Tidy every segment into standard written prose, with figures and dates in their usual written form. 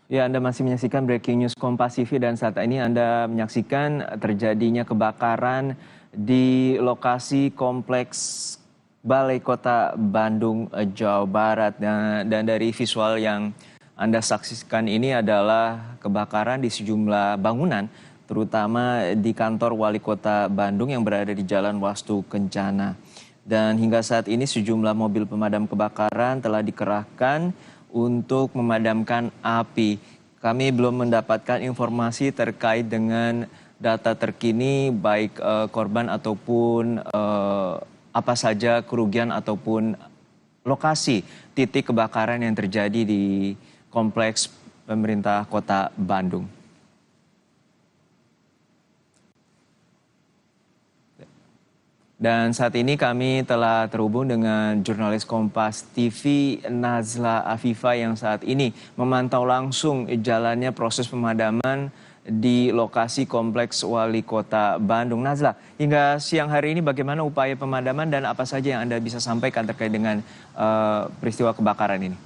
Ya, Anda masih menyaksikan Breaking News Kompas TV dan saat ini Anda menyaksikan terjadinya kebakaran di lokasi kompleks Balai Kota Bandung, Jawa Barat. Dan dari visual yang Anda saksikan ini adalah kebakaran di sejumlah bangunan, terutama di kantor Wali Kota Bandung yang berada di Jalan Wastu Kencana. Dan hingga saat ini sejumlah mobil pemadam kebakaran telah dikerahkan untuk memadamkan api. Kami belum mendapatkan informasi terkait dengan data terkini baik korban ataupun apa saja kerugian ataupun lokasi titik kebakaran yang terjadi di kompleks pemerintah Kota Bandung. Dan saat ini kami telah terhubung dengan jurnalis Kompas TV Nazla Afifa yang saat ini memantau langsung jalannya proses pemadaman di lokasi kompleks Wali Kota Bandung. Nazla, hingga siang hari ini bagaimana upaya pemadaman dan apa saja yang Anda bisa sampaikan terkait dengan peristiwa kebakaran ini?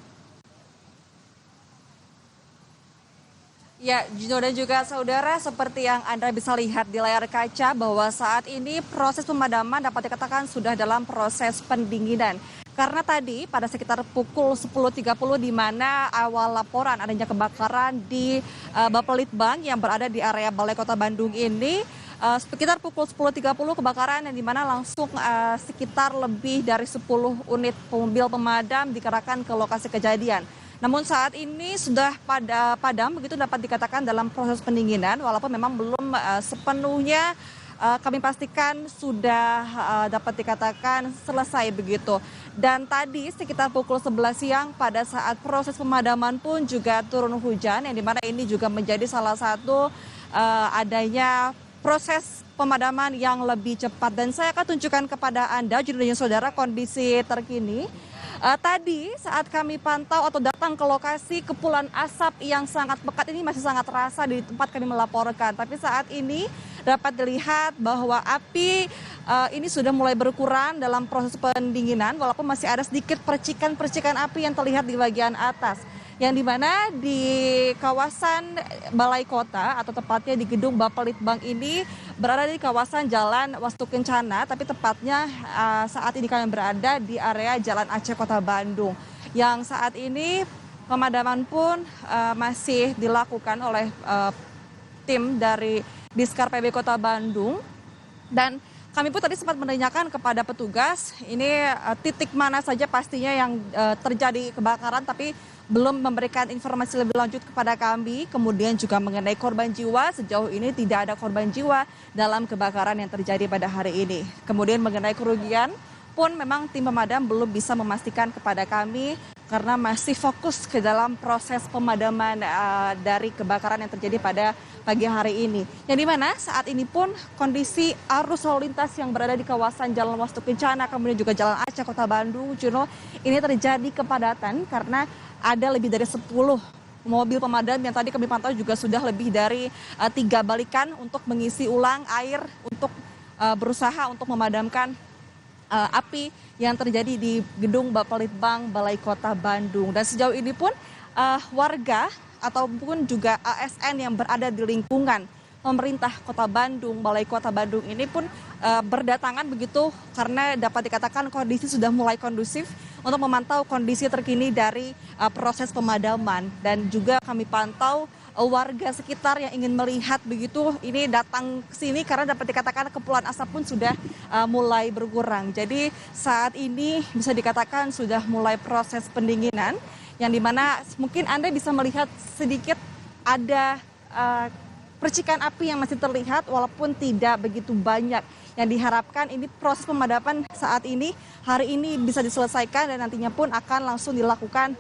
Ya, Juno dan juga saudara, seperti yang Anda bisa lihat di layar kaca bahwa saat ini proses pemadaman dapat dikatakan sudah dalam proses pendinginan. Karena tadi pada sekitar pukul 10.30 di mana awal laporan adanya kebakaran di Bapelitbang yang berada di area Balai Kota Bandung ini, sekitar pukul 10.30 kebakaran yang dimana langsung sekitar lebih dari 10 unit mobil pemadam dikerahkan ke lokasi kejadian. Namun saat ini sudah padam, begitu dapat dikatakan dalam proses pendinginan, walaupun memang belum sepenuhnya kami pastikan sudah dapat dikatakan selesai begitu. Dan tadi sekitar pukul 11 siang pada saat proses pemadaman pun juga turun hujan, yang dimana ini juga menjadi salah satu adanya proses pemadaman yang lebih cepat. Dan saya akan tunjukkan kepada Anda, jurnal dan saudara, kondisi terkini. Tadi saat kami pantau atau datang ke lokasi, kepulan asap yang sangat pekat ini masih sangat terasa di tempat kami melaporkan. Tapi saat ini dapat dilihat bahwa api ini sudah mulai berkurang dalam proses pendinginan, walaupun masih ada sedikit percikan-percikan api yang terlihat di bagian atas. Yang dimana di kawasan Balai Kota atau tepatnya di gedung Bapelitbang ini berada di kawasan Jalan Wastu Kencana, tapi tepatnya saat ini kami berada di area Jalan Aceh Kota Bandung. Yang saat ini pemadaman pun masih dilakukan oleh tim dari Diskar PB Kota Bandung. Dan kami pun tadi sempat menanyakan kepada petugas ini titik mana saja pastinya yang terjadi kebakaran, tapi belum memberikan informasi lebih lanjut kepada kami. Kemudian juga mengenai korban jiwa, sejauh ini tidak ada korban jiwa dalam kebakaran yang terjadi pada hari ini. Kemudian mengenai kerugian pun memang tim pemadam belum bisa memastikan kepada kami karena masih fokus ke dalam proses pemadaman dari kebakaran yang terjadi pada pagi hari ini. Yang dimana saat ini pun kondisi arus lalu lintas yang berada di kawasan Jalan Wastu Kencana, kemudian juga Jalan Aceh Kota Bandung, Juno, ini terjadi kepadatan karena ada lebih dari 10 mobil pemadam yang tadi kami pantau juga sudah lebih dari 3 balikan untuk mengisi ulang air untuk berusaha untuk memadamkan api yang terjadi di gedung Bapelitbang Balai Kota Bandung. Dan sejauh ini pun warga ataupun juga ASN yang berada di lingkungan pemerintah Kota Bandung, Balai Kota Bandung ini pun berdatangan begitu karena dapat dikatakan kondisi sudah mulai kondusif untuk memantau kondisi terkini dari proses pemadaman. Dan juga kami pantau warga sekitar yang ingin melihat begitu ini datang ke sini karena dapat dikatakan kepulan asap pun sudah mulai berkurang. Jadi saat ini bisa dikatakan sudah mulai proses pendinginan yang dimana mungkin Anda bisa melihat sedikit ada percikan api yang masih terlihat walaupun tidak begitu banyak. Yang diharapkan ini proses pemadaman saat ini hari ini bisa diselesaikan dan nantinya pun akan langsung dilakukan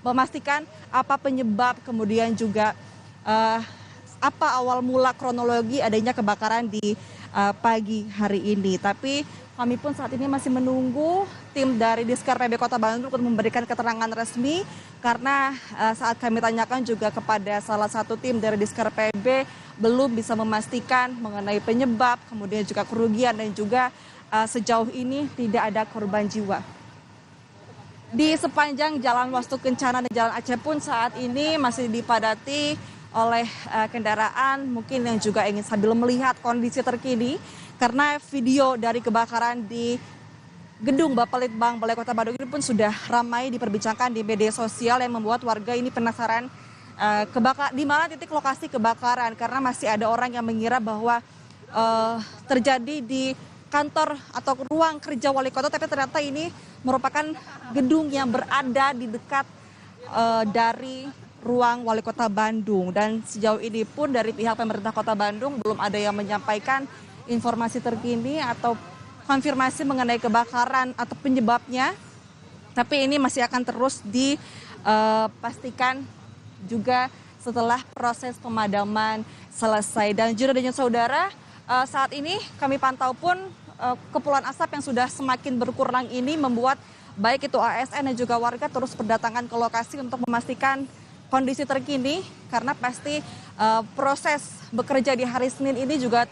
memastikan apa penyebab kemudian juga apa awal mula kronologi adanya kebakaran di pagi hari ini. Tapi kami pun saat ini masih menunggu tim dari Diskar PB Kota Bandung untuk memberikan keterangan resmi karena saat kami tanyakan juga kepada salah satu tim dari Diskar PB belum bisa memastikan mengenai penyebab, kemudian juga kerugian dan juga sejauh ini tidak ada korban jiwa. di sepanjang Jalan Wastu Kencana dan Jalan Aceh pun saat ini masih dipadati oleh kendaraan mungkin yang juga ingin sambil melihat kondisi terkini karena video dari kebakaran di Gedung Bapelitbang Balai Kota Bandung ini pun sudah ramai diperbincangkan di media sosial yang membuat warga ini penasaran di mana titik lokasi kebakaran karena masih ada orang yang mengira bahwa terjadi di kantor atau ruang kerja wali kota, tapi ternyata ini merupakan gedung yang berada di dekat dari ruang wali kota Bandung. Dan sejauh ini pun dari pihak pemerintah kota Bandung belum ada yang menyampaikan informasi terkini atau konfirmasi mengenai kebakaran atau penyebabnya. Tapi ini masih akan terus dipastikan juga setelah proses pemadaman selesai. Dan juga dengan saudara, saat ini kami pantau pun kepulan asap yang sudah semakin berkurang ini membuat baik itu ASN dan juga warga terus berdatangan ke lokasi untuk memastikan kondisi terkini karena pasti proses bekerja di hari Senin ini juga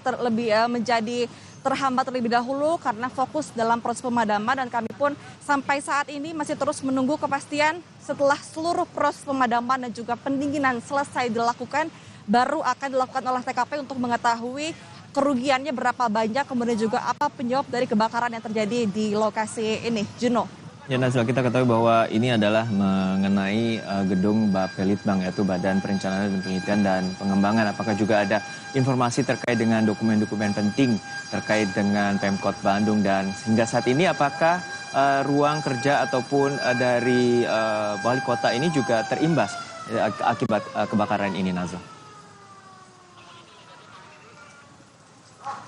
menjadi terhambat terlebih dahulu karena fokus dalam proses pemadaman dan kami pun sampai saat ini masih terus menunggu kepastian setelah seluruh proses pemadaman dan juga pendinginan selesai dilakukan baru akan dilakukan olah TKP untuk mengetahui kerugiannya berapa banyak, kemudian juga apa penyebab dari kebakaran yang terjadi di lokasi ini. Juno. Ya Nazla, kita ketahui bahwa ini adalah mengenai gedung Bapelitbang, yaitu Badan Perencanaan dan Penelitian dan Pengembangan. Apakah juga ada informasi terkait dengan dokumen-dokumen penting terkait dengan Pemkot Bandung dan hingga saat ini apakah ruang kerja ataupun dari wali kota ini juga terimbas akibat kebakaran ini, Nazla?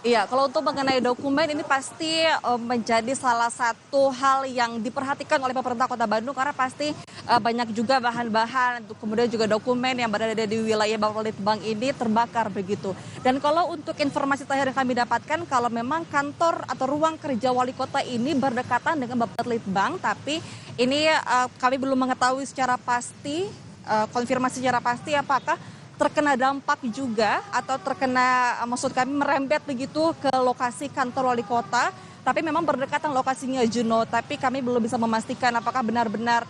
Iya, kalau untuk mengenai dokumen ini pasti menjadi salah satu hal yang diperhatikan oleh pemerintah Kota Bandung karena pasti banyak juga bahan-bahan, kemudian juga dokumen yang berada di wilayah Bapelitbang ini terbakar begitu. Dan kalau untuk informasi terakhir yang kami dapatkan, kalau memang kantor atau ruang kerja wali kota ini berdekatan dengan Bapelitbang, tapi ini kami belum mengetahui secara pasti, konfirmasi secara pasti apakah terkena dampak juga atau terkena maksud kami merembet begitu ke lokasi kantor wali kota, tapi memang berdekatan lokasinya Juno, tapi kami belum bisa memastikan apakah benar-benar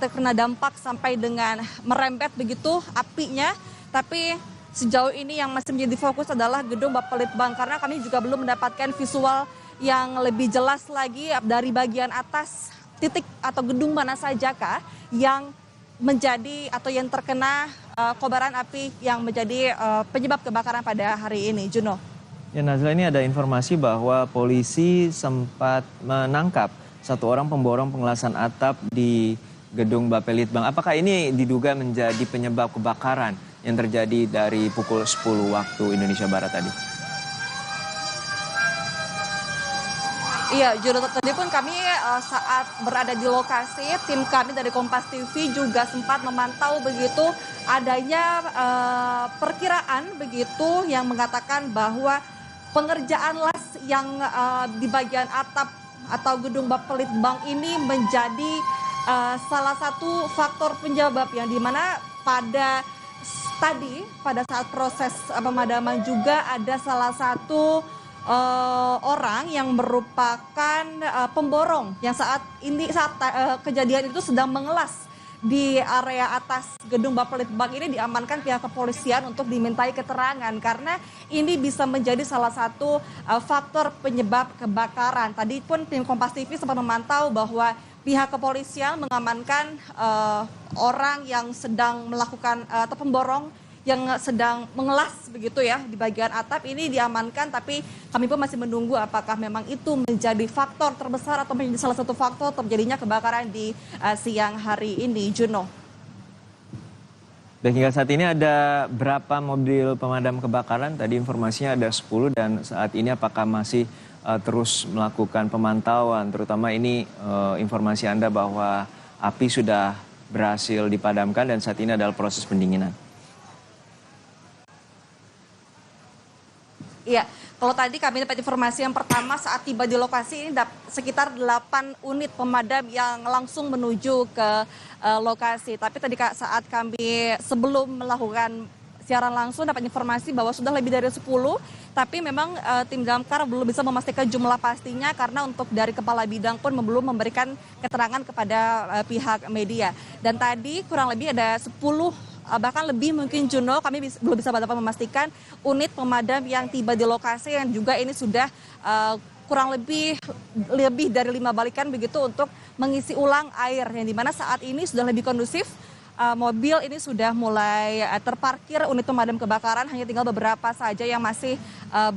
terkena dampak sampai dengan merembet begitu apinya, tapi sejauh ini yang masih menjadi fokus adalah gedung Bapelitbang karena kami juga belum mendapatkan visual yang lebih jelas lagi dari bagian atas titik atau gedung mana sajakah yang menjadi atau yang terkena kobaran api yang menjadi penyebab kebakaran pada hari ini, Juno. Ya Nazla, ini ada informasi bahwa polisi sempat menangkap satu orang pemborong pengelasan atap di gedung Bapelitbang. Apakah ini diduga menjadi penyebab kebakaran yang terjadi dari pukul 10 waktu Indonesia Barat tadi? Iya, Juno, tadi pun kami saat berada di lokasi, tim kami dari Kompas TV juga sempat memantau begitu adanya perkiraan begitu yang mengatakan bahwa pengerjaan las yang di bagian atap atau gedung Bapelitbang ini menjadi salah satu faktor penyebab yang dimana pada saat proses pemadaman juga ada salah satu orang yang merupakan pemborong yang saat kejadian itu sedang mengelas di area atas gedung Bapelitbang ini diamankan pihak kepolisian untuk dimintai keterangan karena ini bisa menjadi salah satu faktor penyebab kebakaran. Tadi pun tim Kompas TV sempat memantau bahwa pihak kepolisian mengamankan orang yang sedang melakukan atau pemborong yang sedang mengelas begitu ya di bagian atap ini diamankan, tapi kami pun masih menunggu apakah memang itu menjadi faktor terbesar atau menjadi salah satu faktor terjadinya kebakaran di siang hari ini, Juno. Dan hingga saat ini ada berapa mobil pemadam kebakaran? Tadi informasinya ada 10 dan saat ini apakah masih terus melakukan pemantauan, terutama ini informasi Anda bahwa api sudah berhasil dipadamkan dan saat ini adalah proses pendinginan. Iya, kalau tadi kami dapat informasi yang pertama saat tiba di lokasi ini sekitar 8 unit pemadam yang langsung menuju ke lokasi. Tapi tadi saat kami sebelum melakukan siaran langsung dapat informasi bahwa sudah lebih dari 10, tapi memang tim damkar belum bisa memastikan jumlah pastinya karena untuk dari kepala bidang pun belum memberikan keterangan kepada pihak media. Dan tadi kurang lebih ada 10 bahkan lebih mungkin Juno, kami belum bisa dapat memastikan unit pemadam yang tiba di lokasi yang juga ini sudah kurang lebih dari 5 balikan begitu untuk mengisi ulang air yang dimana saat ini sudah lebih kondusif. Mobil ini sudah mulai terparkir unit pemadam kebakaran, hanya tinggal beberapa saja yang masih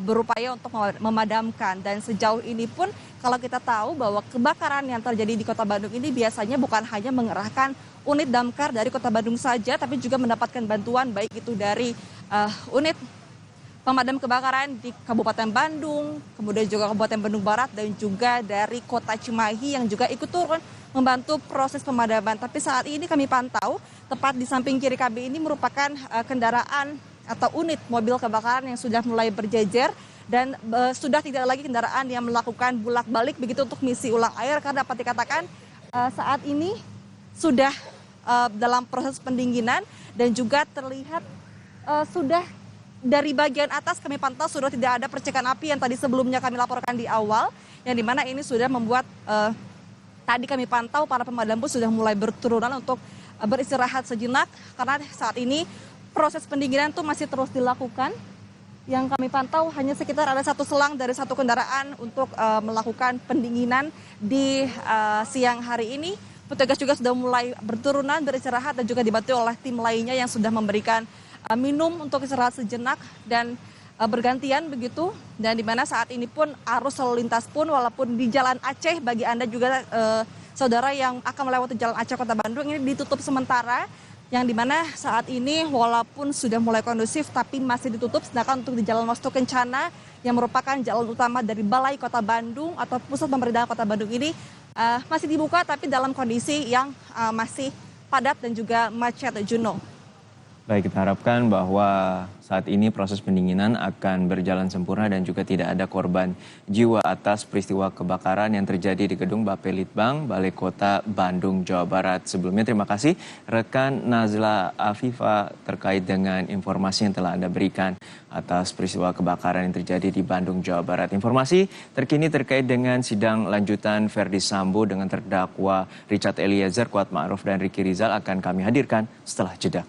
berupaya untuk memadamkan. Dan sejauh ini pun kalau kita tahu bahwa kebakaran yang terjadi di Kota Bandung ini biasanya bukan hanya mengerahkan unit damkar dari Kota Bandung saja, tapi juga mendapatkan bantuan baik itu dari unit pemadam kebakaran di Kabupaten Bandung, kemudian juga Kabupaten Bandung Barat, dan juga dari Kota Cimahi yang juga ikut turun membantu proses pemadaman. Tapi saat ini kami pantau, tepat di samping kiri kami ini merupakan kendaraan atau unit mobil kebakaran yang sudah mulai berjejer dan sudah tidak lagi kendaraan yang melakukan bolak-balik begitu untuk mengisi ulang air, karena dapat dikatakan saat ini sudah dalam proses pendinginan dan juga terlihat sudah dari bagian atas kami pantau sudah tidak ada percikan api yang tadi sebelumnya kami laporkan di awal, yang dimana ini sudah membuat tadi kami pantau para pemadam pun sudah mulai berturunan untuk beristirahat sejenak karena saat ini proses pendinginan itu masih terus dilakukan. Yang kami pantau hanya sekitar ada 1 selang dari 1 kendaraan untuk melakukan pendinginan di siang hari ini. Petugas juga sudah mulai berturunan beristirahat dan juga dibantu oleh tim lainnya yang sudah memberikan minum untuk istirahat sejenak dan bergantian begitu. Dan di mana saat ini pun arus lalu lintas pun walaupun di Jalan Aceh bagi Anda juga saudara yang akan melewati Jalan Aceh Kota Bandung ini ditutup sementara, yang dimana saat ini walaupun sudah mulai kondusif tapi masih ditutup, sedangkan untuk di Jalan Wastu Kencana yang merupakan jalan utama dari Balai Kota Bandung atau pusat pemerintahan Kota Bandung ini masih dibuka tapi dalam kondisi yang masih padat dan juga macet, Juno. Baik, kita harapkan bahwa saat ini proses pendinginan akan berjalan sempurna dan juga tidak ada korban jiwa atas peristiwa kebakaran yang terjadi di gedung Bapelitbang, Balai Kota Bandung, Jawa Barat. Sebelumnya terima kasih rekan Nazla Afifa terkait dengan informasi yang telah Anda berikan atas peristiwa kebakaran yang terjadi di Bandung, Jawa Barat. Informasi terkini terkait dengan sidang lanjutan Verdi Sambo dengan terdakwa Richard Eliezer, Kuatma'ruf dan Ricky Rizal akan kami hadirkan setelah jeda.